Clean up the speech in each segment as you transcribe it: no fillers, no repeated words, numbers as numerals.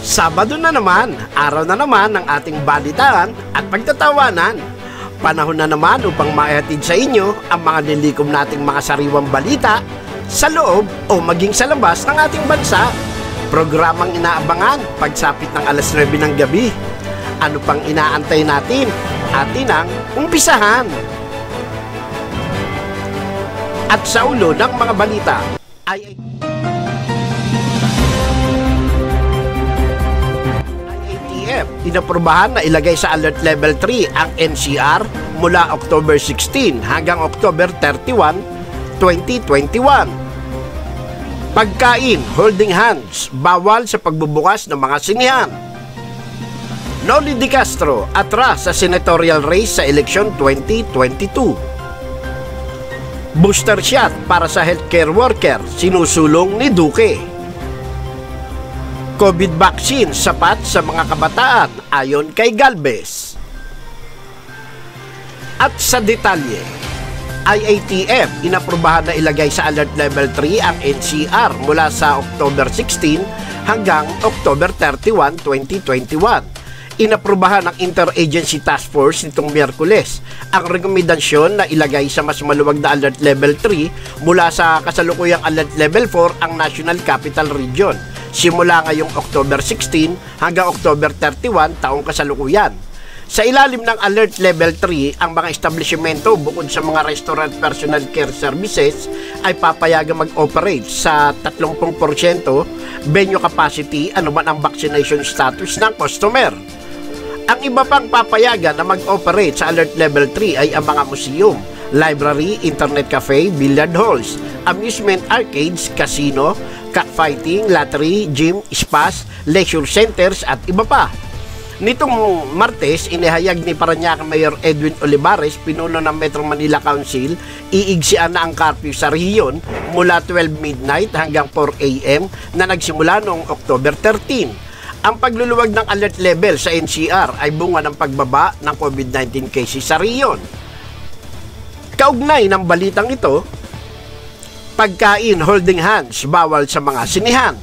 Sabado na naman, araw na naman ng ating balitaan at pagtatawanan. Panahon na naman upang maihatid sa inyo ang mga nilikom nating mga sariwang balita sa loob o maging sa labas ng ating bansa. Programang inaabangan pagsapit ng alas 9 ng gabi. Ano pang inaantay natin? Atin ang umpisahan. At sa ulo ng mga balita ay inaprubahan na ilagay sa Alert Level 3 ang NCR mula October 16 hanggang October 31, 2021. Pagkain, holding hands, bawal sa pagbubukas ng mga sinihan. Noli De Castro, atras sa senatorial race sa eleksyon 2022. Booster shot para sa healthcare worker, sinusulong ni Duque. COVID vaccine sapat sa mga kabataan ayon kay Galvez. At sa detalye, IATF inaprubahan na ilagay sa Alert Level 3 ang NCR mula sa October 16 hanggang October 31, 2021. Inaprubahan ng Interagency Task Force nitong Miyerkules ang rekomendasyon na ilagay sa mas maluwag na Alert Level 3 mula sa kasalukuyang Alert Level 4 ang National Capital Region simula ngayong October 16 hanggang October 31 taong kasalukuyan. Sa ilalim ng Alert Level 3, ang mga establishmento bukod sa mga restaurant personal care services ay papayagang mag-operate sa 30% venue capacity anuman ang vaccination status ng customer. Ang iba pang papayagan na mag-operate sa Alert Level 3 ay ang mga museum, library, internet cafe, billiard halls, amusement arcades, casino, cockfighting, lottery, gym, spas, leisure centers at iba pa. Nitong Martes, inihayag ni Parañaque Mayor Edwin Olivares, pinuno ng Metro Manila Council, iigsian na ang curfew sa rehiyon mula 12 midnight hanggang 4 a.m. na nagsimula noong October 13. Ang pagluluwag ng alert level sa NCR ay bunga ng pagbaba ng COVID-19 cases sa rehiyon. Kaugnay ng balitang ito, pagkain, holding hands, bawal sa mga sinihan.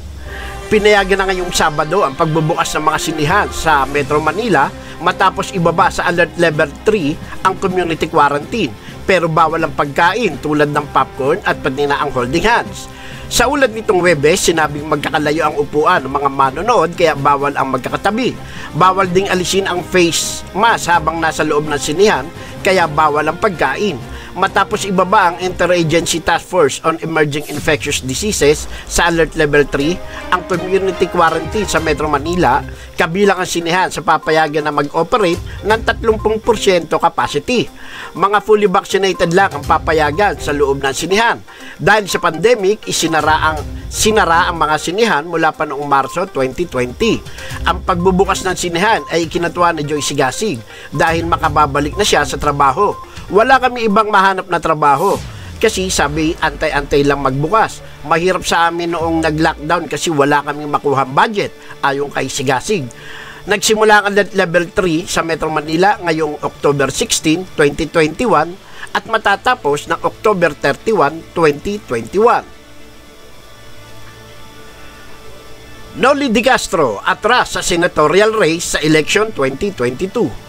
Pinayagan na ngayong Sabado ang pagbubukas ng mga sinihan sa Metro Manila matapos ibaba sa Alert Level 3 ang community quarantine, pero bawal ang pagkain tulad ng popcorn at pati na ang holding hands. Sa ulat nitong Webes, sinabing magkakalayo ang upuan ng mga manonood kaya bawal ang magkakatabi. Bawal ding alisin ang face mask habang nasa loob ng sinihan kaya bawal ang pagkain. Matapos ibaba ang Interagency Task Force on Emerging Infectious Diseases sa Alert Level 3, ang community quarantine sa Metro Manila, kabilang ang sinihan sa papayagan na mag-operate ng 30% capacity. Mga fully vaccinated lang ang papayagan sa loob ng sinihan. Dahil sa pandemic, sinara ang mga sinihan mula pa noong Marso 2020. Ang pagbubukas ng sinihan ay ikinatuwa ni Joy Sigasig dahil makababalik na siya sa trabaho. Wala kami ibang mahanap na trabaho kasi sabi antay-antay lang magbukas. Mahirap sa amin noong nag-lockdown kasi wala kaming makuhang budget ayon kay Sigasig. Nagsimula ang Level 3 sa Metro Manila ngayong October 16, 2021 at matatapos ng October 31, 2021. Noli De Castro, atras sa senatorial race sa election 2022.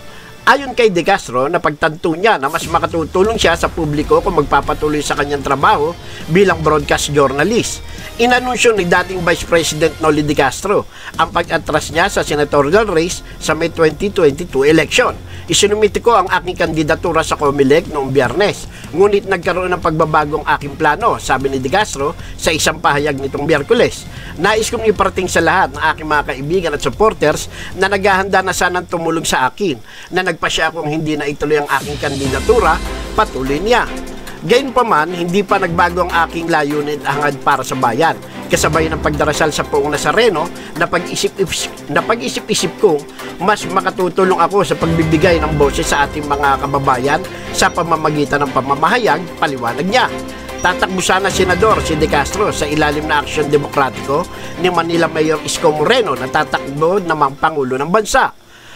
Ayon kay De Castro, napagtanto niya na mas makatutulong siya sa publiko kung magpapatuloy sa kanyang trabaho bilang broadcast journalist. Inanunsyo ni dating Vice President Noli De Castro ang pag-atras niya sa senatorial race sa May 2022 election. Isinumiti ko ang aking kandidatura sa COMELEC noong Biyernes, ngunit nagkaroon ng pagbabagong aking plano, sabi ni De Castro sa isang pahayag nitong Miyerkules. Nais kong iparating sa lahat ng aking mga kaibigan at supporters na naghahanda na sanang tumulong sa akin, na nagpasya akong hindi na ituloy ang aking kandidatura, patuloy niya. Gayunpaman, hindi pa nagbago ang aking layunin at hangad para sa bayan. Kasabay ng pagdarasal sa Poong Nazareno, na pag-isip-isip ko, mas makatutulong ako sa pagbibigay ng boses sa ating mga kababayan sa pamamagitan ng pamamahayag, paliwanag niya. Tatakbo sana Senador si De Castro sa ilalim na Aksyon Demokratiko ni Manila Mayor Isko Moreno na tatakbo namang Pangulo ng Bansa.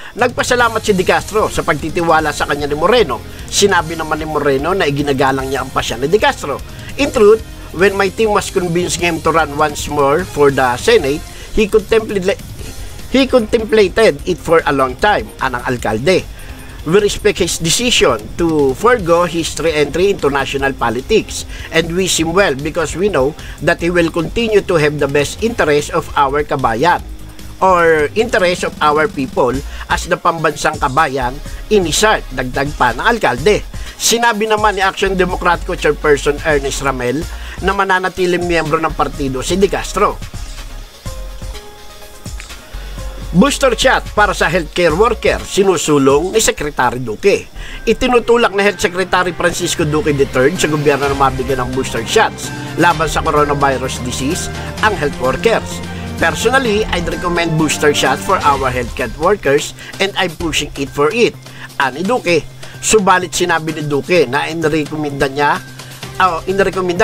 Nagpasalamat si De Castro sa pagtitiwala sa kanya ni Moreno. Sinabi naman ni Moreno na iginagalang niya ang pasya ni De Castro. In truth, when my team was convincing him to run once more for the Senate, he He contemplated it for a long time, anang alkalde. We respect his decision to forgo his re-entry into national politics and wish him well because we know that he will continue to have the best interest of our kabayan or interest of our people as the pambansang kabayan inisart, dagdag pa ng alkalde. Sinabi naman ni Action Democratico Chairperson Ernest Ramel na mananatiling miyembro ng partido si De Castro. Booster shot para sa healthcare worker, sinusulong ni Secretary Duque. Itinutulak na Health Secretary Francisco Duque III sa gobyerno na mabigyan ng booster shots laban sa coronavirus disease ang health workers. Personally, I'd recommend booster shots for our healthcare workers and I'm pushing it for it. Ani Duque. Subalit sinabi ni Duque na inirekomenda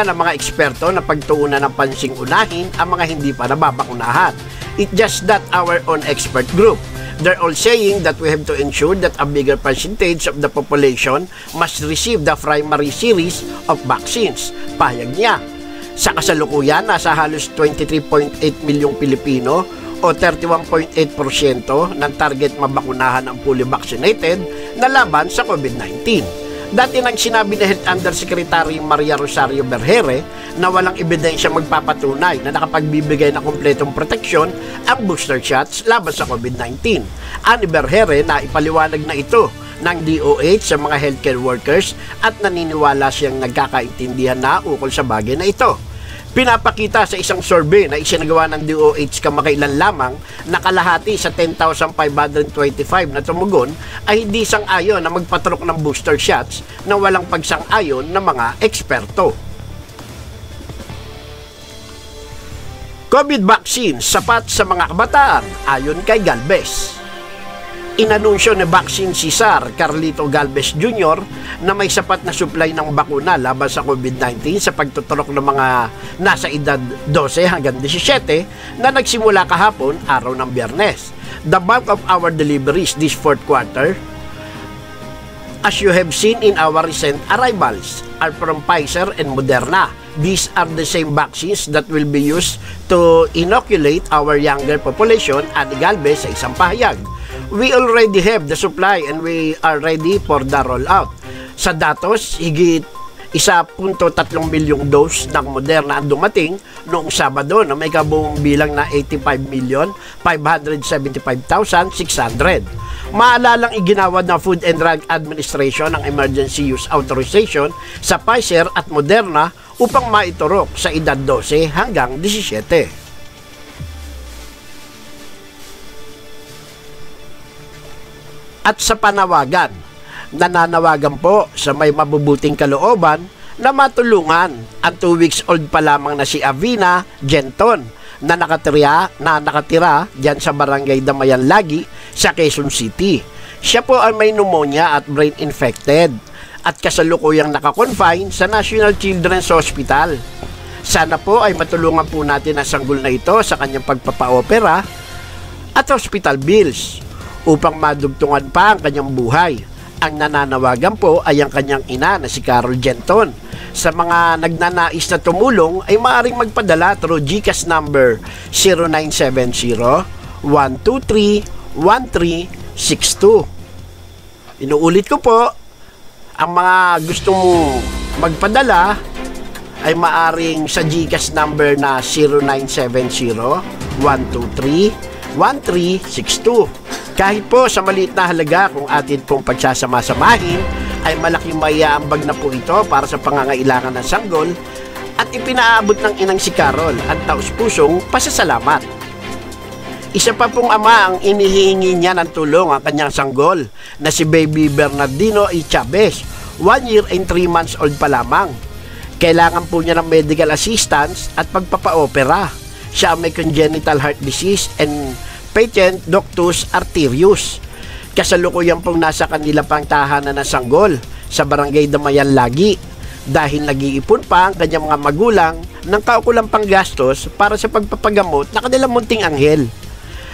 ng mga eksperto na pagtuunan ng pansing unahin ang mga hindi pa nababakunahan. It's just that our own expert group. They're all saying that we have to ensure that a bigger percentage of the population must receive the primary series of vaccines. Pahayag niya. Sa kasalukuyan, nasa halos 23.8 milyong Pilipino o 31.8% ng target mabakunahan ang fully vaccinated na laban sa COVID-19. Dati nang sinabi ni Health Undersecretary Maria Rosario Berhere na walang ebidensya magpapatunay na nakapagbibigay ng kumpletong proteksyon ang booster shots laban sa COVID-19. Ani Berhere na ipaliwanag na ito ng DOH sa mga healthcare workers at naniniwala siyang nagkakaintindihan na ukol sa bagay na ito. Pinapakita sa isang survey na isinagawa ng DOH kamakailan lamang na kalahati sa 10,525 na tumugon ay hindi sang-ayon na magpatrok ng booster shots na walang pagsang-ayon ng mga eksperto. COVID vaccine sapat sa mga kabataan ayon kay Galvez. Inanunsyo ni Vaccine Cesar Carlito Galvez Jr. na may sapat na supply ng bakuna laban sa COVID-19 sa pagtuturok ng mga nasa edad 12 hanggang 17 na nagsimula kahapon araw ng Biyernes. The bulk of our deliveries this fourth quarter, as you have seen in our recent arrivals, are from Pfizer and Moderna. These are the same vaccines that will be used to inoculate our younger population, ani Galvez sa isang pahayag. We already have the supply and we are ready for the rollout. Sa datos, higit 1.3 milyong dose ng Moderna ang dumating noong Sabado na may kabuong bilang na 85,575,600. Maalalang iginawad ng Food and Drug Administration ang emergency use authorization sa Pfizer at Moderna upang maiturok sa edad 12 hanggang 17. At sa panawagan, nananawagan po sa may mabubuting kalooban na matulungan ang 2 weeks old pa lamang na si Avina Genton na nakatira dyan sa barangay Damayan Lagi sa Quezon City. Siya po ay may pneumonia at brain infected at kasalukuyang nakakonfine sa National Children's Hospital. Sana po ay matulungan po natin ang sanggol na ito sa kanyang pagpapaopera at hospital bills upang madugtungan pa ang kanyang buhay. Ang nananawagan po ay ang kanyang ina na si Carol Genton. Sa mga nagnanais na tumulong ay maaaring magpadala through GCash number 0970-123-1362. Inuulit ko po, ang mga gustong magpadala ay maaaring sa GCash number na 0970-123-1362. Kahit po sa maliit na halaga kung atin pong pagsasama-samahin ay malaking maiaambag na po ito para sa pangangailangan ng sanggol at ipinaabot ng inang si Carol ang taus-pusong pasasalamat. Isa pa pong ama ang inihihingi niya ng tulong ang kanyang sanggol na si Baby Bernardino E. Chavez, 1 year and 3 months old pa lamang. Kailangan po niya ng medical assistance at pagpapaopera. Siya may congenital heart disease and patent ductus arterius. Kasalukuyan pong nasa kanila pang tahanan ng sanggol sa barangay Damayan Lagi dahil nag-iipon pa ang kanyang mga magulang ng kaukulang panggastos para sa pagpapagamot na kanilang munting anghel.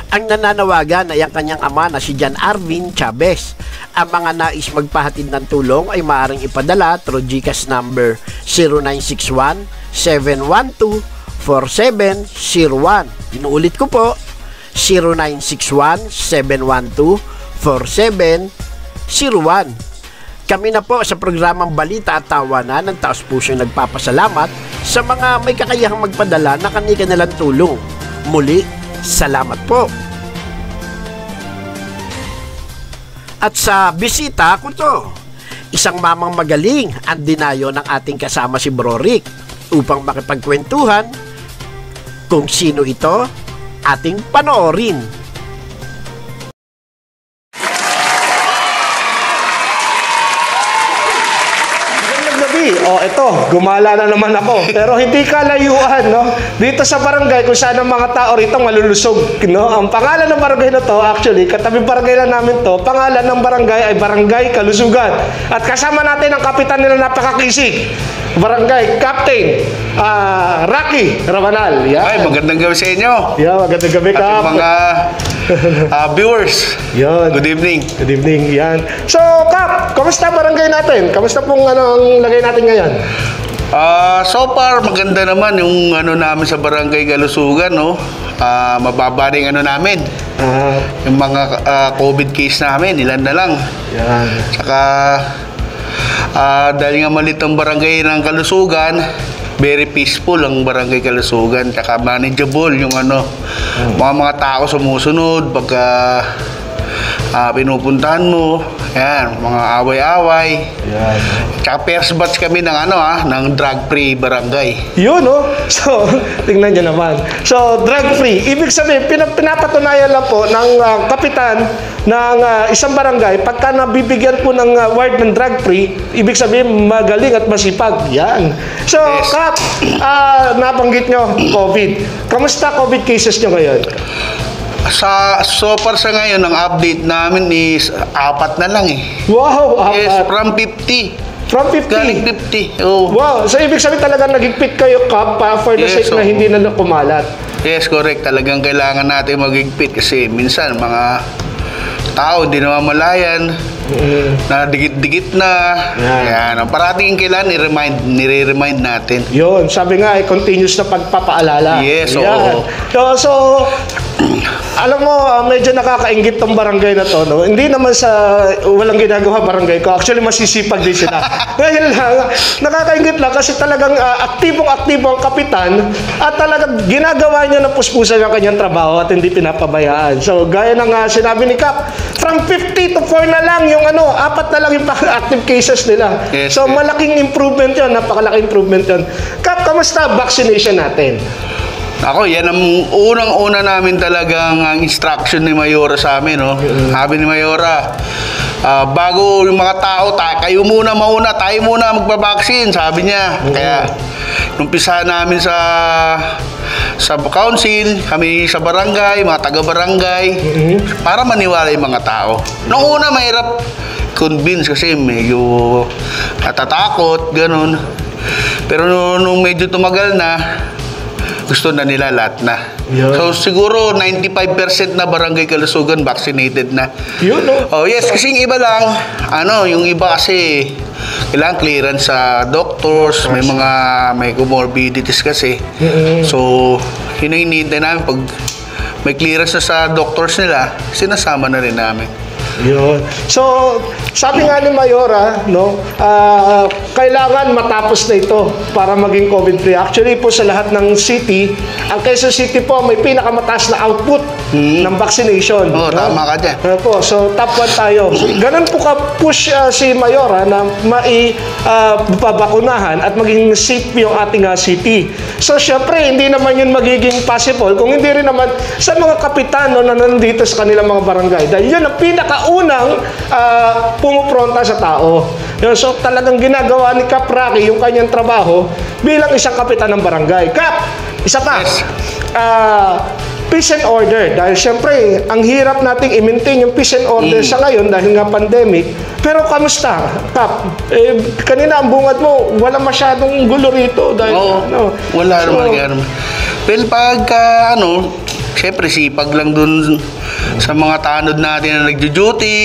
Ang nananawagan ay ang kanyang ama na si John Arvin Chavez. Ang mga nais magpahatid ng tulong ay maaaring ipadala through GCash number 0961-712-4701. Inuulit ko po, 0961-712-4701. Kami na po sa programang Balita at Tawanan ng taos pusong nagpapasalamat sa mga may kakayahang magpadala na kani-kanilang tulong. Muli, salamat po. At sa bisita ko to, isang mamang magaling ang dinayo ng ating kasama si Bro Rick upang makipagkwentuhan. Kung sino ito, ating panoorin. Ito, gumala na naman ako. Pero hindi kalayuan, no? Dito sa barangay, kung saan ang mga tao rito malulusog, no? Ang pangalan ng barangay na to, actually, katabi barangay lang namin to, pangalan ng barangay ay Barangay Kalusugan. At kasama natin ang kapitan nila napakakisig, Barangay Captain Rocky Rabanal. Yeah. Ay, magandang gabi sa inyo. Yeah, magandang gabi, Kap. At mga viewers. Yan. Good evening. Good evening. Yan. So, Kap, kamusta barangay natin? Kamusta pong ang lagay natin ngayon? So far, maganda naman yung namin sa Barangay Kalusugan, no? Mababa rin namin. Yung mga COVID case namin, ilan na lang. Yan. Saka, dahil nga malit ang barangay ng Kalusugan, very peaceful ang Barangay Kalusugan. Saka manageable yung mga tao sumusunod pagka pinupuntahan mo. Yan, mga away-away. Yan. Tsaka first batch kami ng ng drug-free barangay. Yun, no? So, tingnan nyo naman. So, drug-free. Ibig sabihin, pinapatunayan lang po ng kapitan ng isang barangay, pagka nabibigyan po ng word ng drug-free, ibig sabihin, magaling at masipag. Yan. So, yes. Kap, nabanggit nyo, COVID. Kamusta COVID cases nyo ngayon? So far sa ngayon, ang update namin is 4 na lang eh. Wow, 4. Yes, from 50. From 50? Galing 50. Oh. Wow, so ibig sabihin talagang nagigpit kayo, Kap, for the sake na hindi na kumalat. Yes, correct. Talagang kailangan natin magigpit kasi minsan mga tao hindi namamalayan, na dikit-dikit na. Yan. Parating kailangan nire-remind natin. Yun, sabi nga ay continuous na pagpapaalala. Yes, oo. So, alam mo, medyo nakakaingit tong barangay na to, no? Hindi naman sa walang ginagawa barangay ko. Actually, masisipag din sila. Ngayon lang, nakakaingit lang kasi talagang aktibong-aktibo ang kapitan at talagang ginagawa niya na puspusan ang kanyang trabaho at hindi pinapabayaan. So, gaya ng sinabi ni Kap, from 50 to 4 na lang yung 4 na lang yung active cases nila. Yes, so, malaking improvement yun. Napakalaking improvement yun. Kap, kamusta vaccination natin? Ako, yan ang unang-una namin talagang ang instruction ni Mayora sa amin, no? Sabi ni Mayora, bago yung mga tao, kayo muna mauna, tayo muna magpabaksin, sabi niya. Kaya, umpisa namin sa council, kami sa barangay, mga taga-barangay, para maniwala yung mga tao. Noong una, mahirap convince kasi medyo natatakot, ganun. Pero nung medyo tumagal na, gusto na nila lahat na. Yeah. So, siguro 95% na Barangay Kalusugan vaccinated na. Yun, no? Oh, yes, kasi yung iba lang, yung iba kasi kailangan clearance sa doctors, may comorbidities kasi. So, yun ang hinihintay namin. Pag may clearance na sa doctors nila, sinasama na rin namin. Yun. So, sabi nga ni Mayora, no, kailangan matapos na ito para maging COVID-free. Actually po sa lahat ng city, ang Quezon City po may pinakamataas na output ng vaccination. Oo, tama ka dyan. Po, so, top 1 tayo. So, ganun po ka-push si Mayora na maipabakunahan at maging safe yung ating city. So, syempre, hindi naman yun magiging possible kung hindi rin naman sa mga kapitan na nandito sa kanilang mga barangay. Dahil yun ang pinakaunang pumupronta sa tao. So, talagang ginagawa ni Kap Rocky yung kanyang trabaho bilang isang kapitan ng barangay. Kap, isa pa. Yes. Peace and order. Dahil syempre, ang hirap nating i-maintain yung peace and order sa ngayon dahil nga pandemic. Pero kamusta, Kap? Kanina ang bungad mo, wala masyadong gulo rito. Dahil, wala naman. Well, pagka Siyempre, sipag lang dun sa mga tanod natin na nagjo-duty.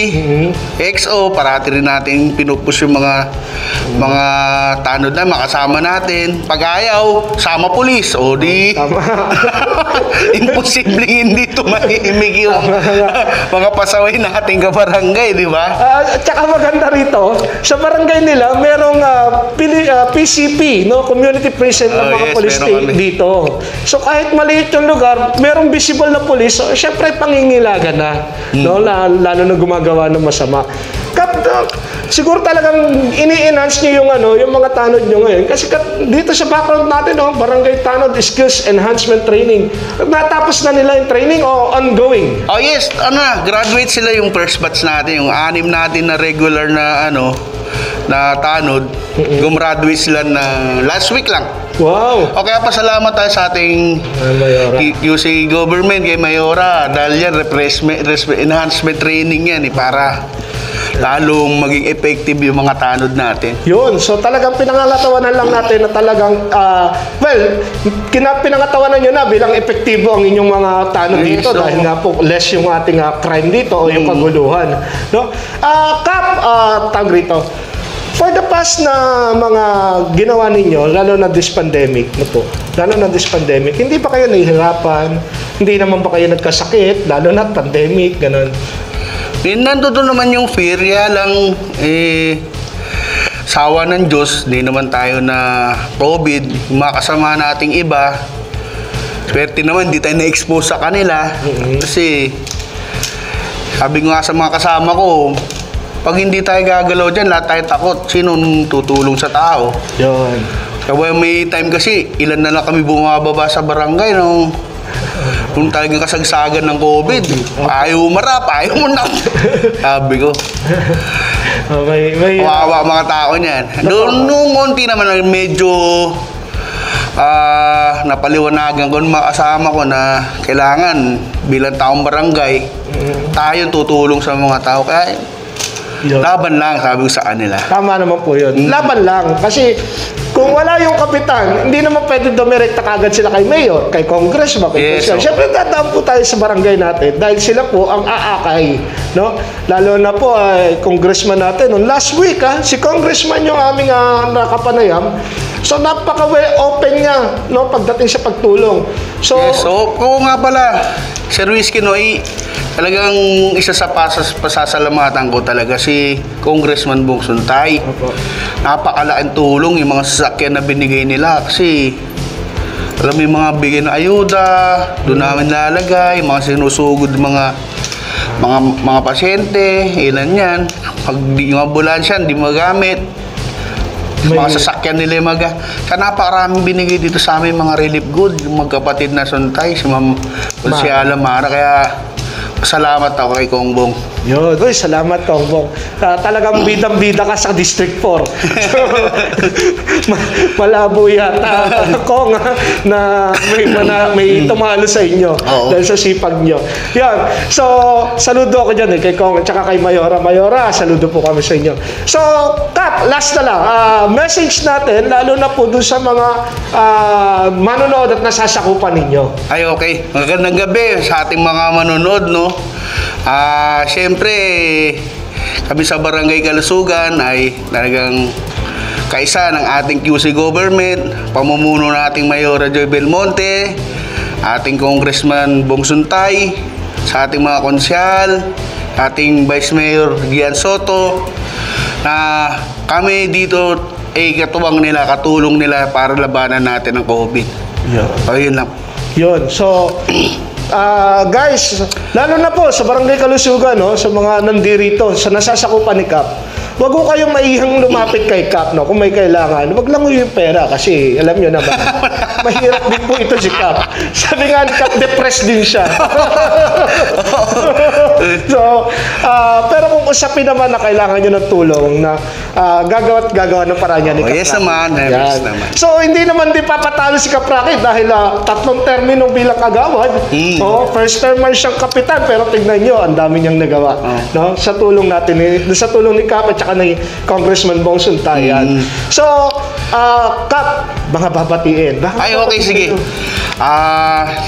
XO, parati rin natin pinupush yung mga tanod na makasama natin. Pag ayaw, sama pulis. O di, Tama. imposibleng hindi tumahimik yung mga pasaway nating kabarangay, di ba? At saka maganda rito, sa barangay nila, merong PCP, no? Community Present ng mga Yes, police meron kami. dito. So kahit maliit yung lugar, merong visible na police, so, syempre pangingilagan na, no? Lalo na gumagawa ng masama. Siguro talagang ini-enhance niyo yung mga tanod niyo ngayon. Kasi dito sa background natin, no, Barangay Tanod Skills Enhancement Training. Natapos na nila yung training o ongoing? Oh yes, graduate sila yung first batch natin, yung 6 natin na regular na na tanod. Gumraduate sila na last week lang. Wow! O kaya pasalamat tayo sa ating Mayora. QC government kay Mayora dahil yan enhancement training yan para lalong maging effective yung mga tanod natin. Yun. So talagang pinangangatawanan lang natin na talagang, pinangatawanan nyo na bilang epektibo ang inyong mga tanod Yes, dito so, dahil nga po less yung ating crime dito o yung kaguluhan. No? Tawag rito. For the past na mga ginawa ninyo, lalo na this pandemic, hindi pa kayo nahihirapan, hindi naman ba kayo nagkasakit, lalo na pandemic, ganun. Nandito naman yung fear, lang sawa ng Diyos, di naman tayo na COVID, yung mga kasama nating iba, swerte naman, di tayo na-expose sa kanila. Kasi, sabi ko nga sa mga kasama ko, pag hindi tayo gagalaw dyan, lahat tayo takot. Sino tutulong sa tao? Yun. Kaya may time kasi, ilan na lang kami bumababa sa barangay nung talagang kasagsagan ng COVID. Ayaw umarap, ayaw mo na. Sabi ko. Kawawa mga tao niyan. Nung konti naman, medyo napaliwanagan ko ng mga kasama ko na kailangan bilang taong barangay, tayo tutulong sa mga tao. Kaya, laban lang, sabi ko sa kanila. Tama naman po yun. Laban lang. Kasi kung wala yung kapitan, hindi naman pwede dumirekta kagad sila kay mayor, kay congressman, kay president. Siyempre, dadaan po tayo sa barangay natin dahil sila po ang aakay. No? Lalo na po, congressman natin. Last week, si congressman yung aming nakapanayam. So, napaka-open niya, no, pagdating sa pagtulong. So, oo nga pala, Sir Whiskey, talagang isa sa pasasalamatan ko talaga si Congressman Bong Suntay. Napakalaking tulong yung mga sasakyan na binigay nila kasi alam mo yung mga bigay na ayuda, doon namin lalagay, mga sinusugod mga pasyente, ilan yan. Pag yung ambulansya, hindi magamit. Mga sasakyan nila yung kaya napakaraming binigay dito sa amin mga relief good, yung magkapatid na Suntay, si Ma'am Consiala Mara, kaya salamat ako kay Kong Bong. Yun. Uy, salamat, Kong Bong. Talagang bidang-bida ka sa District 4. So, malabo yata, Kong, na may tumalo sa inyo dahil sa sipag nyo. Yan. So, saludo ako dyan kay Kong at saka kay Mayora. Mayora, saludo po kami sa inyo. So, Kap, last na lang. Message natin, lalo na po dun sa mga manonood at nasasakupan ninyo. Ay, okay. Magandang gabi sa ating mga manonood, no? Siyempre, kami sa Barangay Kalusugan ay talagang kaisa ng ating QC government, pamumuno ng ating Mayora Joy Belmonte, ating Congressman Bong Suntay, sa ating mga konsyal, ating Vice Mayor Gian Soto, na kami dito ay katuwang nila, katulong nila para labanan natin ang COVID. Ayun lang. Yun. So, guys, lalo na po sa Barangay Kalusugan, no, sa mga nandirito, sa nasasakupan ni Kap, wag ko kayong maihang lumapit kay Kap, no, kung may kailangan. Wag lang yung pera kasi alam nyo naman, mahirap din po ito si Kap. Sabi nga ni Kap, depressed din siya. So, pero kung usapin naman na kailangan nyo ng tulong na gagawa ng paraan niya ni Kap. Yes naman, yes naman. So, hindi naman din papatalo si Kap Rocky dahil 3 termino bilang kagawad. First term man siyang kapitan, pero tignan nyo, ang dami niyang nagawa. No? Sa tulong natin, sa tulong ni Kap at saka ni Congressman Bong Suntay. So, Kap, mga babatiin. Ay, okay, sige.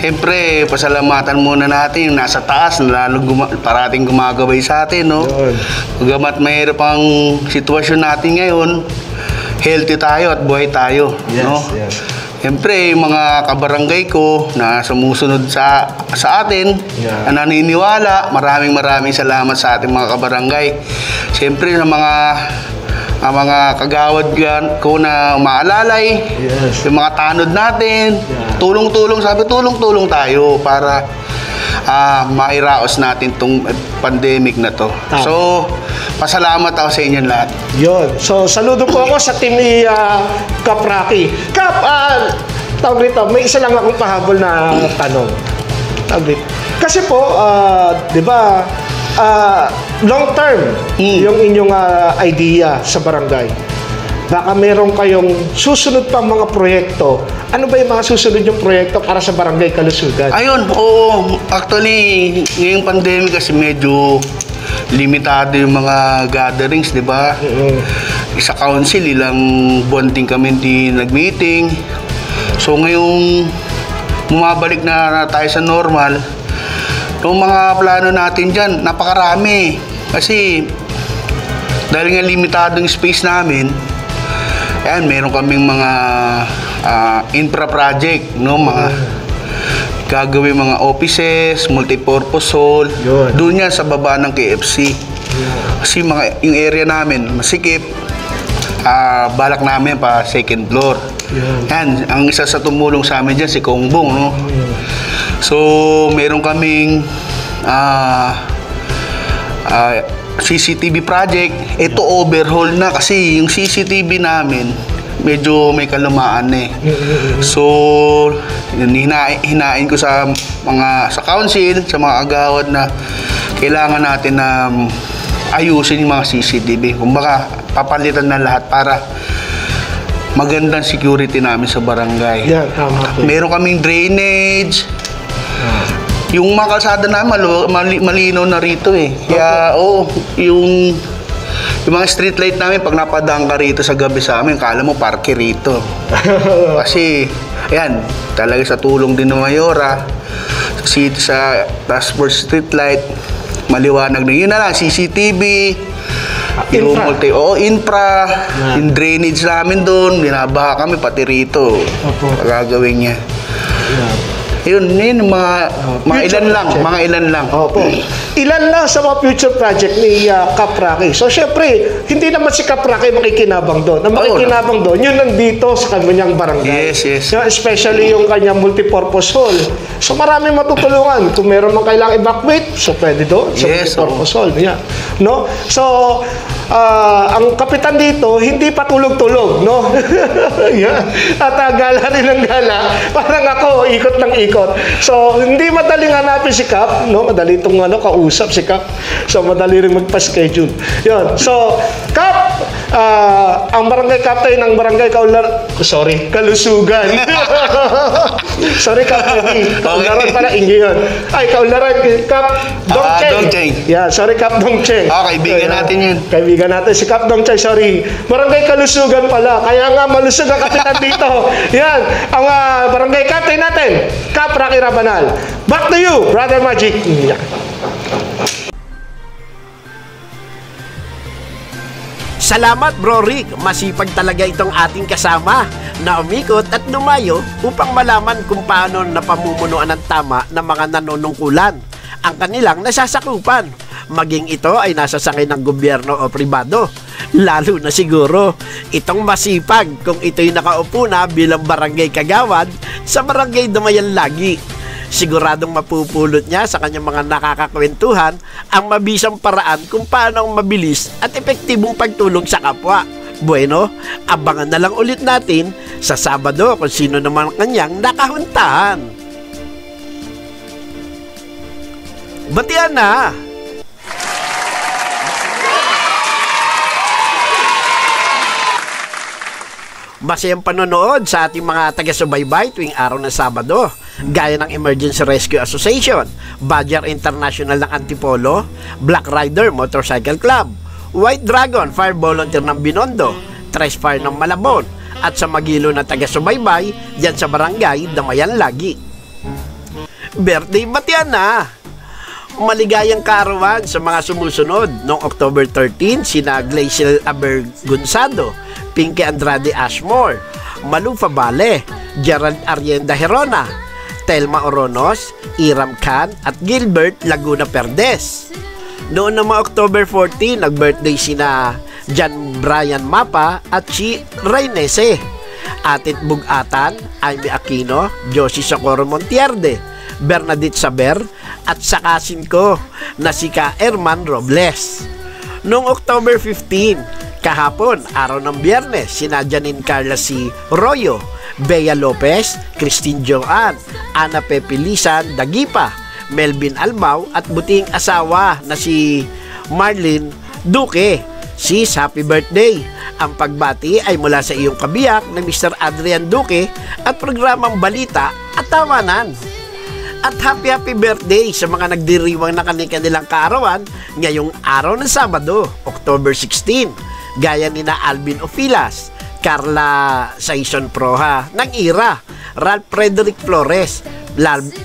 Siyempre, pasalamatan muna natin yung nasa taas, lalo parating gumagabay sa atin, no? Bagamat mahirap ang sitwasyon natin ngayon, healthy tayo at buhay tayo, no? Siyempre, yung mga kabarangay ko na sumusunod sa atin, na naniniwala, maraming salamat sa ating mga kabarangay. Siyempre, sa mga kagawad ko na umaalalay, yung mga tanod natin, tulong-tulong tayo para mairaos natin tong pandemic na to. So, pasalamat ako sa inyo lahat. Yun. So, saludo po ako sa team ni Kap Rocky. Kap, tawag rito, may isa lang akong pahabol na tanong. Tawag rito. Kasi po, di ba, long term, yung inyong idea sa barangay. Baka meron kayong susunod pang mga proyekto. Ano ba yung mga susunod yung proyekto para sa Barangay Kalusugan? Ayun, oo. Actually, ngayong pandemic kasi medyo limitado yung mga gatherings, di ba? Sa council, ilang buwan din kami hindi nag-meeting. So ngayong bumabalik na tayo sa normal, yung mga plano natin dyan, napakarami. Kasi dahil nga limitado yung space namin, ayan, meron kaming mga infra project, no? Mga gagawin mga offices, multipurpose hall. Doon yan sa baba ng KFC. Kasi yung area namin masikip. Balak namin pa second floor. Yan, ang isa sa tumulong sa amin dyan si Kongbong, no? So, meron kaming CCTV project. Ito overhaul na kasi yung CCTV namin medyo may kalumaan eh. So, hinain ko sa council, sa mga agawad na kailangan natin na ayusin yung mga CCTV. Kumbaga, papalitan na lahat para magandang security namin sa barangay. Meron kaming drainage. Yung mga kalsada namin, malinaw na rito eh. Kaya, yung mga street light namin, pag napadaan ka rito sa gabi sa amin, kala mo parke rito. Kasi, ayan, talaga sa tulong din ng Mayora, sa task force street light, maliwanag na. Yun na lang, CCTV, yung infra, yung drainage namin doon, binabaha kami pati rito. Gagawin niya. Yun, mga ilan lang. Opo. Ilan lang sa mga future project ni Kap Rocky. So, syempre, hindi naman si Kap Rocky makikinabang doon. Ang makikinabang doon, yun nandito sa kanyang barangay. Yes. Especially yung kanyang multipurpose hall. So, maraming matutulungan. Kung meron mang kailangang evacuate, so pwede doon sa multipurpose hall. No? So, ang kapitan dito, hindi pa tulog-tulog, no? At gala rin ng gala. Parang ako, ikot ng ikot. So, hindi madaling hanapin si Kap, no? Madali itong kausap si Kap. So, madali rin magpa-schedule. Yun. So, Kap, ang barangay captain ng barangay Kalusugan. Sorry, Kap. Kaularan pala, inggi yun. Ay, kaularan, Kap Dongcheng. Yeah, sorry, Kap Dongcheng. Kaibigan natin yun. Kaibigan natin, si Kap Dongcheng, sorry. Barangay Kalusugan pala. Kaya nga, malusog ang kapitan dito. Yan, ang barangay captain natin, Kap Rocky Rabanal. Back to you, Brother Magic. Salamat, Bro Rick. Masipag talaga itong ating kasama na umikot at lumayo upang malaman kung paano napamumunuan ng tama ng mga nanunungkulan ang kanilang nasasakupan. Maging ito ay nasa sangay ng gobyerno o pribado. Lalo na siguro itong masipag kung ito'y nakaupo na bilang barangay kagawad sa barangay Dumayan Lagi. Siguradong mapupulot niya sa kanyang mga nakakakwentuhan ang mabisang paraan kung paano mabilis at epektibong pagtulong sa kapwa. Bueno, abangan na lang ulit natin sa Sabado kung sino naman kanyang nakahuntahan. Batian na! Masayang panonood sa ating mga taga-subaybay tuwing araw ng Sabado, gaya ng Emergency Rescue Association, Badger International ng Antipolo, Black Rider Motorcycle Club, White Dragon Fire Volunteer ng Binondo, Tres Fire ng Malabon, at sa magilo na taga-subaybay dyan sa barangay Damayan Lagi. Birthday batian na! Maligayang kaarawan sa mga sumusunod. Noong October 13, sina Glacial Abergonzado, Pinky Andrade Ashmore, Malu Fabale, Gerald Arienda Herona, Telma Oronos, Iram Khan at Gilbert Laguna Perdes. Noon naman October 14, nag-birthday sina John Brian Mapa at si Rainese, Atit Bugatan, Amy Aquino, Josie Socorro Montierde, Bernadette Saber at sakasin ko na si Ka Herman Robles. Noong October 15, kahapon, araw ng Biyernes, sina Janine Carla C. Royo, Bea Lopez, Christine Joan, Ana Pepilisan Dagipa, Melvin Albao at buting asawa na si Marlene Duque. Sis, happy birthday! Ang pagbati ay mula sa iyong kabiyak na Mr. Adrian Duque at programang Balita at Tawanan. At happy birthday sa mga nagdiriwang na kanilang kaarawan ngayong araw ng Sabado, October 16. Gaya ni na Alvin Ofilas, Carla Saison Proha ng Ira, Ralph Frederick Flores,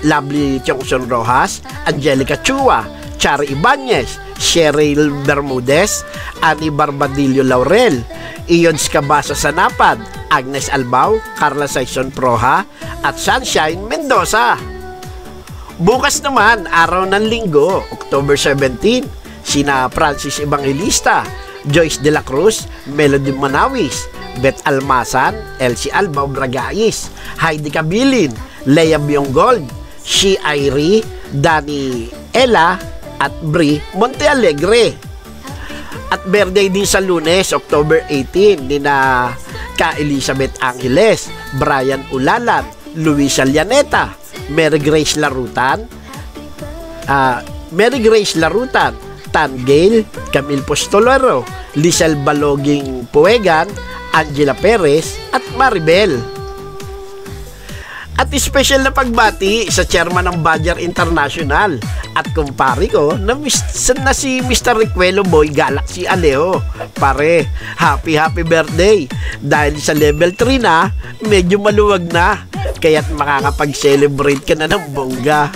Lovely Chongson Rojas, Angelica Chua, Chari Ibanez, Cheryl Bermudez, Ani Barbadillo Laurel, Ions Cabasa Sanapad, Agnes Albao, Carla Saison Proha at Sunshine Mendoza. Bukas naman, araw ng Linggo, October 17, sina Francis Evangelista, Joyce De La Cruz, Melody Manawis, Beth Almasan, Elsie Albao Bragais, Heidi Cabilin, Lea Biongold, Shi Airi, Dani Ella, at Bri Montealegre. At birthday din sa Lunes, October 18, ni na Ka Elizabeth Angeles, Brian Ulalat, Luisa Llaneta, Mary Grace Larutan, Tan Gale, Camille Postolero, Lisel Baloging Puegan, Angela Perez at Maribel. At special na pagbati sa chairman ng Badger International at kumpari ko na si Mr. Ricuelo Boy Galaxy Alejo. Pare, happy birthday! Dahil sa level 3 na, medyo maluwag na, kaya't makakapag-celebrate ka na ng bongga.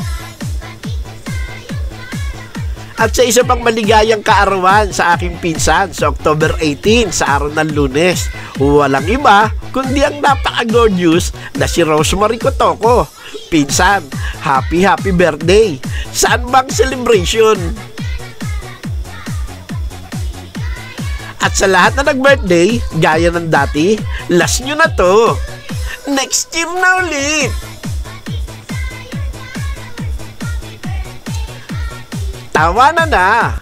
At sa isa pang maligayang kaarawan sa aking pinsan sa October 18 sa araw ng Lunes, walang iba kundi ang napaka-gorgeous na si Rosemary Cotoco. Pinsan, happy birthday! Saan bang celebration? At sa lahat na nag-birthday, gaya ng dati, last nyo na to. Next year na ulit! Tawa na!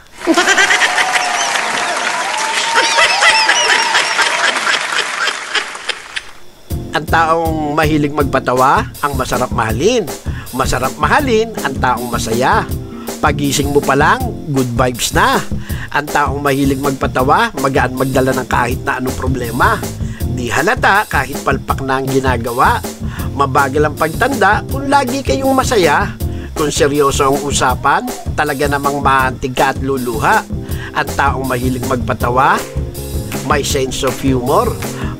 Ang taong mahilig magpatawa, ang masarap mahalin. Masarap mahalin, ang taong masaya. Pagising mo pa lang, good vibes na. Ang taong mahilig magpatawa, magaan magdala ng kahit na anong problema. Di halata kahit palpak na ang ginagawa. Mabagal ang pagtanda kung lagi kayong masaya. Kung seryoso ang usapan, talaga namang maantig ka at luluha. Ang taong mahilig magpatawa, may sense of humor,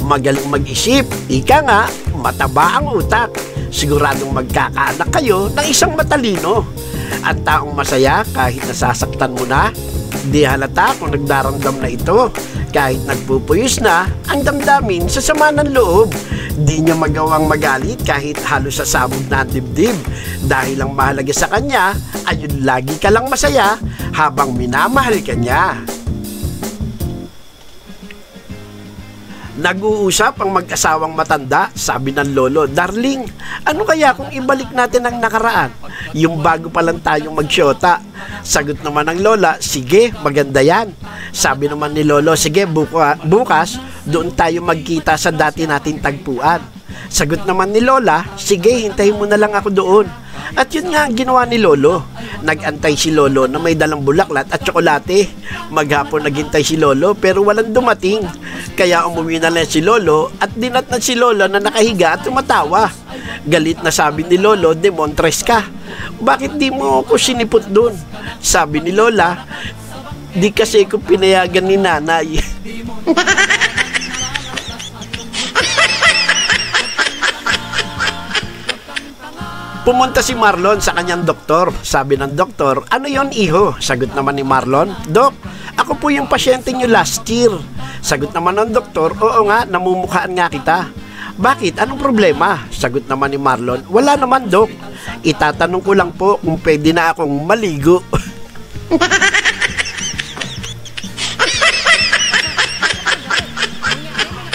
magaling mag-isip, ika nga, mataba ang utak. Siguradong magkakaanak kayo ng isang matalino. Ang taong masaya kahit nasasaktan mo na, di halata kung nagdaramdam na ito. Kahit nagpupuyos na ang damdamin sa sama ng loob. Di niya magawang magalit kahit halos sasabog na ang dibdib. Dahil ang mahalaga sa kanya, ayun lagi ka lang masaya habang minamahal ka niya. Nag-uusap ang mag-asawang matanda, sabi ng lolo, "Darling, ano kaya kung ibalik natin ang nakaraan? Yung bago pa lang tayong magsyota." Sagot naman ng lola, "Sige, maganda yan." Sabi naman ni lolo, "Sige, bukas, doon tayo magkita sa dati nating tagpuan." Sagot naman ni lola, "Sige, hintayin mo na lang ako doon." At yun nga ang ginawa ni lolo. Nag-antay si lolo na may dalang bulaklat at tsokolate. Maghapon naghintay si lolo pero walang dumating. Kaya umuwi na lang si lolo at dinatnan si lolo na nakahiga at tumatawa. Galit na sabi ni lolo, "Demontres ka. Bakit di mo ako sinipot doon?" Sabi ni lola, "Di kasi ko pinayagan ni nanay." Pumunta si Marlon sa kanyang doktor. Sabi ng doktor, ano yon iho? Sagot naman ni Marlon, Dok, ako po yung pasyente niyo last year. Sagot naman ng doktor, oo nga, namumukhaan nga kita. Bakit? Anong problema? Sagot naman ni Marlon, wala naman Dok. Itatanong ko lang po kung pwede na akong maligo.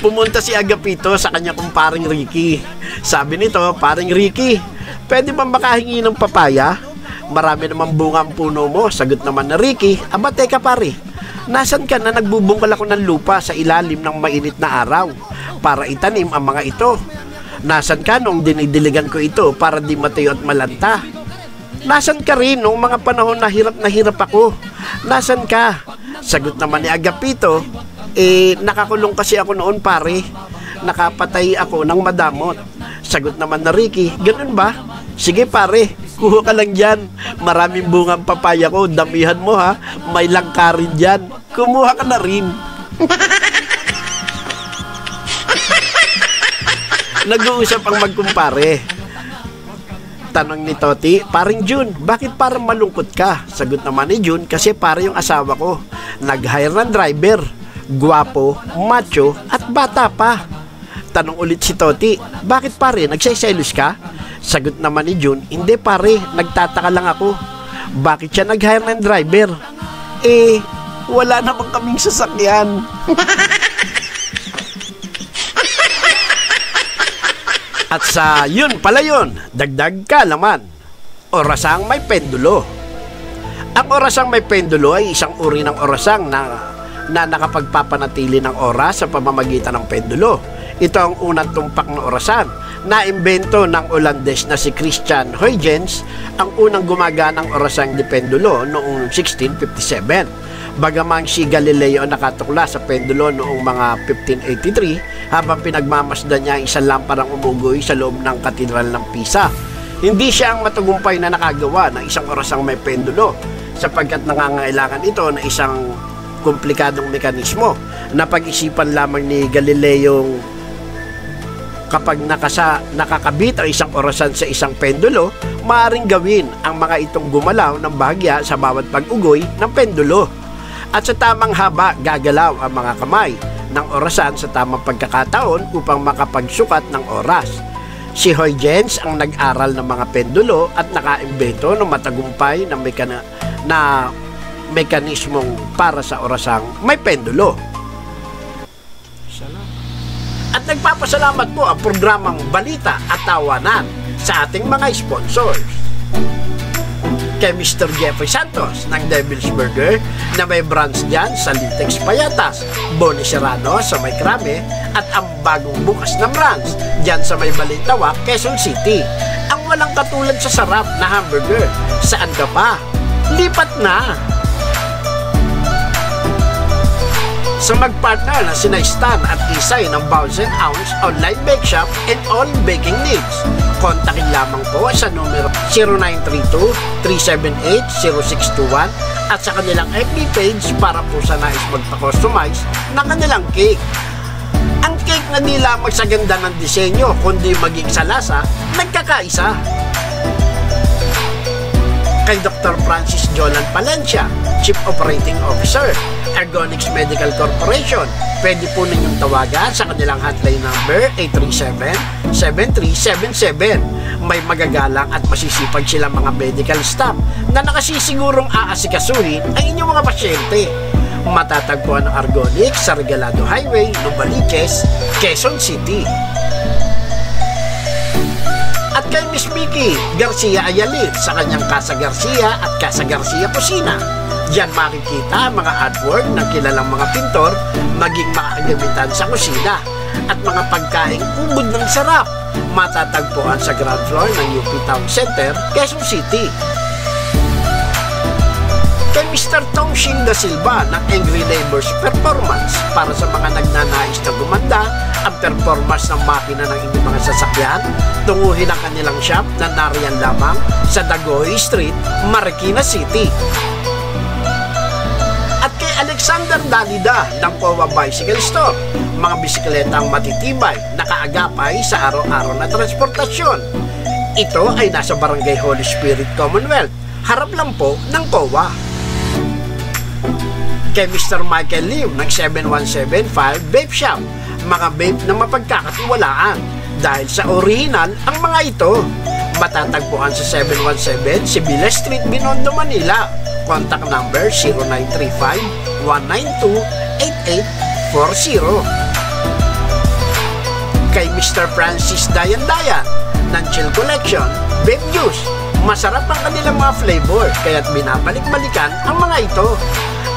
Pumunta si Agapito sa kanya kumparing Ricky. Sabi nito, paring Ricky, pwede ba makahingi ng papaya? Marami namang bunga ang puno mo. Sagot naman na Ricky, aba teka pare, nasan ka na nagbubungkal ako ng lupa sa ilalim ng mainit na araw para itanim ang mga ito? Nasan ka nung dinidiligan ko ito para di matayo at malanta? Nasan ka rin nung mga panahon na hirap ako? Nasan ka? Sagot naman ni Agapito, nakakulong kasi ako noon pare. Nakapatay ako ng madamot. Sagot naman na Ricky, ganun ba? Sige pare, kuha ka lang dyan. Maraming bungang papaya ko, damihan mo ha. May langka rin dyan. Kumuha ka na rin. Nag-uusap ang magkumpare. Tanong ni Toti, paring June, bakit parang malungkot ka? Sagot naman ni June, kasi pare yung asawa ko. Nag-hire ng driver. Guwapo, macho, at bata pa. Tanong ulit si Toti, bakit pare, nagsiselos ka? Sagot naman ni June, hindi pare, nagtataka lang ako. Bakit siya nag-hire ng driver? Wala naman kaming sasakyan. At sa yun pala yun, dagdag kaalaman. Orasang may pendulo. Ang orasang may pendulo ay isang uri ng orasang na nakapagpapanatili ng oras sa pamamagitan ng pendulo. Ito ang unang tumpak na orasan. Naimbento ng Olandes na si Christian Huygens ang unang gumaganang orasang de pendulo noong 1657. Bagamang si Galileo nakatukla sa pendulo noong mga 1583 habang pinagmamasdan niya ang isang lamparang umugoy sa loob ng Katedral ng Pisa. Hindi siya ang matagumpay na nakagawa ng isang orasang may pendulo sapagkat nangangailangan ito na isang komplikadong mekanismo. Napag-isipan lamang ni Galileo kapag nakakabit ang isang orasan sa isang pendulo, maaaring gawin ang mga itong gumalaw ng bahagya sa bawat pag-ugoy ng pendulo. At sa tamang haba, gagalaw ang mga kamay ng orasan sa tamang pagkakataon upang makapagsukat ng oras. Si Huygens ang nag-aral ng mga pendulo at nakaimbento ng matagumpay na mekanismong para sa orasang may pendulo. At nagpapasalamat po ang programang Balita at Tawanan sa ating mga sponsors. Kay Mr. Jeffrey Santos ng Devil's Burger na may branch dyan sa Litex Payatas, Boni Serrano sa may Krame at ang bagong bukas na branch dyan sa may Balintawak, Quezon City. Ang walang katulad sa sarap na hamburger. Saan ka pa? Lipat na! Sa magpartner na sina Stan at Isay ng Bowls & Ounce Online Bake Shop and all baking needs. Kontakin lamang po sa numero 0932-378-0621 at sa kanilang FB page para po sa nais magpa-customize ng kanilang cake. Ang cake na di lamang sa ganda ng disenyo kundi maging sa lasa, nagkakaisa. Kay Dr. Francis Jolan Palencia, Chief Operating Officer, Ergonix Medical Corporation. Pwede po ninyong tawagan sa kanilang hotline number 837-7377. May magagalang at masisipag silang mga medical staff na nakasisigurong aasikasuhin ang inyong mga pasyente. Matatagpuan ang Ergonix sa Regalado Highway, Novaliches, Quezon City. At kay Miss Mickey Garcia Ayalin sa kanyang Casa Garcia at Casa Garcia Kusina. Diyan makikita ang mga artwork ng kilalang mga pintor, maging makakagamitan sa kusina at mga pagkaing ubod ng sarap. Matatagpuan sa ground floor ng UP Town Center, Quezon City. Kay Mr. Tong Shin Da Silva ng Angry Neighbors Performance para sa mga nagnanais na gumanda ang performance ng makina ng inyong mga sasakyan, tunguhin ang kanilang shop na nariyan lamang sa Dagohoy Street, Marikina City. At kay Alexander Dalida ng Powa Bicycle Store, mga bisikletang matitibay, nakaagapay sa araw-araw na transportasyon. Ito ay nasa Barangay Holy Spirit Commonwealth, harap lang po ng COA. Kay Mr. Michael Liu ng 7175 Vape Shop, mga vape na mapagkakatiwalaan dahil sa original ang mga ito. Matatagpuan sa 717 Sibilia Street, Binondo, Manila. Contact number 0935-192-8840. Kay Mr. Francis Dayan ng Chill Collection Vape Juice, masarap ang kanilang mga flavor kaya't binabalik-balikan ang mga ito.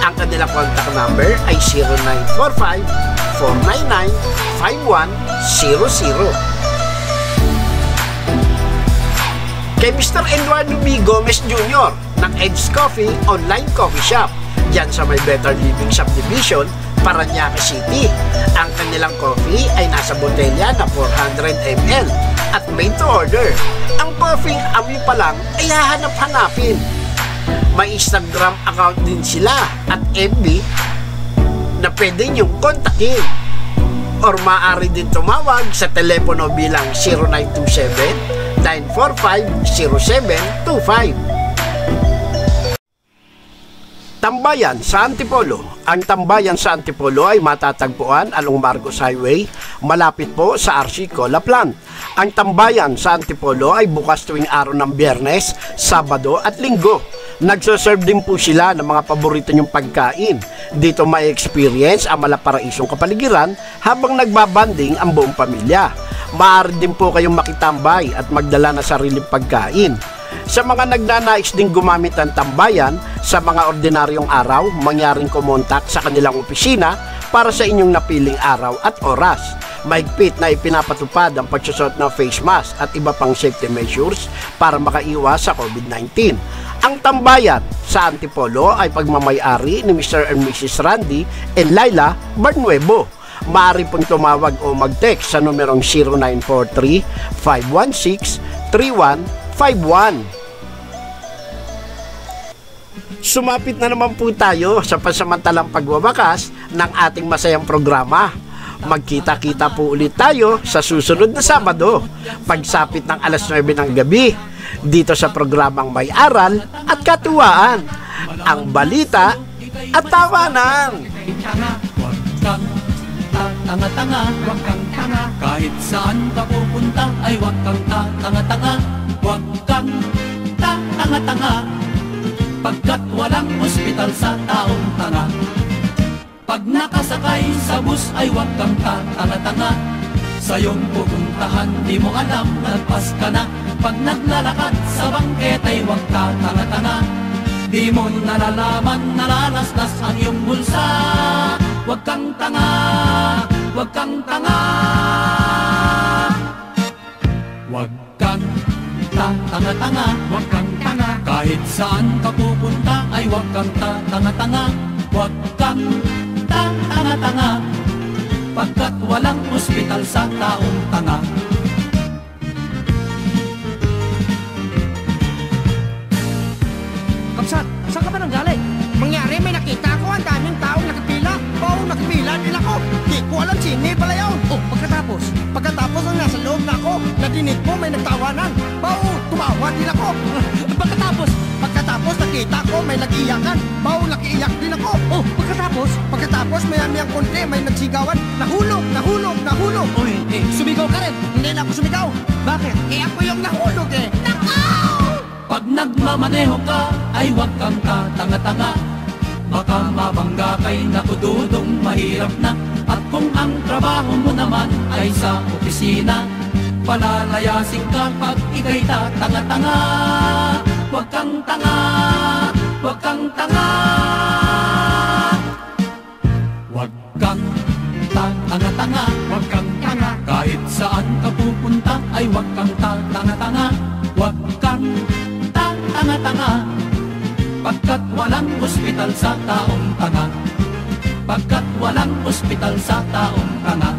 Ang kanilang contact number ay 0945-499-5100. Kay Mr. Eduardo B. Gomez Jr. ng Edge Coffee Online Coffee Shop, dyan sa may Better Living Subdivision, Parañaque City. Ang kanilang coffee ay nasa botelya na 400 ml at made to order. Ang coffee amoy pa lang ay hahanap-hanapin. May Instagram account din sila at FB na pwede niyong kontakin. Or maaari din tumawag sa telepono bilang 0927-945-0725. Tambayan sa Antipolo. Ang Tambayan sa Antipolo ay matatagpuan along Marcos Highway, malapit po sa RC Cola Plant. Ang Tambayan sa Antipolo ay bukas tuwing araw ng Biyernes, Sabado at Linggo. Nagsoserve din po sila ng mga paborito niyong pagkain. Dito may experience ang malaparaisong kapaligiran habang nagbabanding ang buong pamilya. Maaari din po kayong makitambay at magdala na sariling pagkain. Sa mga nagnanais ding gumamit ng Tambayan sa mga ordinaryong araw, mangyaring kumontak sa kanilang opisina para sa inyong napiling araw at oras. Mahigpit na ipinapatupad ang pagsusot ng face mask at iba pang safety measures para makaiwas sa COVID-19. Ang Tambayan sa Antipolo ay pagmamayari ni Mr. and Mrs. Randy and Laila Barnuevo. Maaari pong tumawag o mag-text sa numerong 0943-516-3151. Sumapit na naman po tayo sa pansamantalang pagwawakas ng ating masayang programa. Magkita-kita po ulit tayo sa susunod na Sabado, pagsapit ng alas 9 ng gabi, dito sa programang May Aral at Katuwaan, ang balita at tawanan. Tanga-tanga, wag kang tanga. Kahit saan ka pupunta ay wag kang tanga-tanga. Wag kang tanga-tanga, pagkat walang ospital sa taong tanga. Pag nakasakay sa bus ay wag kang tanga-tanga. Sa iyong pupuntahan di mo alam, nagpas ka na. Pag naglalakad sa bangket ay wag ka tanga-tanga. Di mo nalalaman, nalalaslas ang iyong bulsa. Wag kang tanga, wag kang tanga. Wag kang tanga-tanga, wag kang tanga. Kahit saan ka pupunta ay wag kang tanga-tanga. Wag kang tanga-tanga, pagkat walang ospital sa taong tanga. Kapsat, saan ka ba nang galing? Mangyari, may nakita ko ang daming taong nakapila. Oo, nakapila din ako. Di ko alam sini pala yun. Oh, pagkatapos nang nasa loob na ako, nadinig ko may nagtawanan. Oo, tumawa din ako. Pagkatapos nakita ko may nag-iyakan. Oo, nakiiyak din ako. Oh, pagkatapos maya-mayang konti may nagsigawan. Nahulog. Uy, sumigaw ka rin. Hindi na ako sumigaw. Bakit? Ako yung nahulog eh. Pag nagmamaneho ka ay wag kang tanga-tanga. Baka mabangga kay nakududong mahirap na. At kung ang trabaho mo naman ay sa opisina, palalayasin ka pag ika'y tanga-tanga. Wag kang tanga, wag kang tanga. Wag kang tanga-tanga, wag kang tanga. Kahit saan ka pupunta ay wag kang tanga-tanga. Wag kang tanga-tanga, pagkat walang ospital sa taong tanga. Pagkat walang ospital sa taong tanga.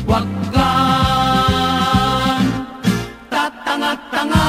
Wag kang tatanga-tanga.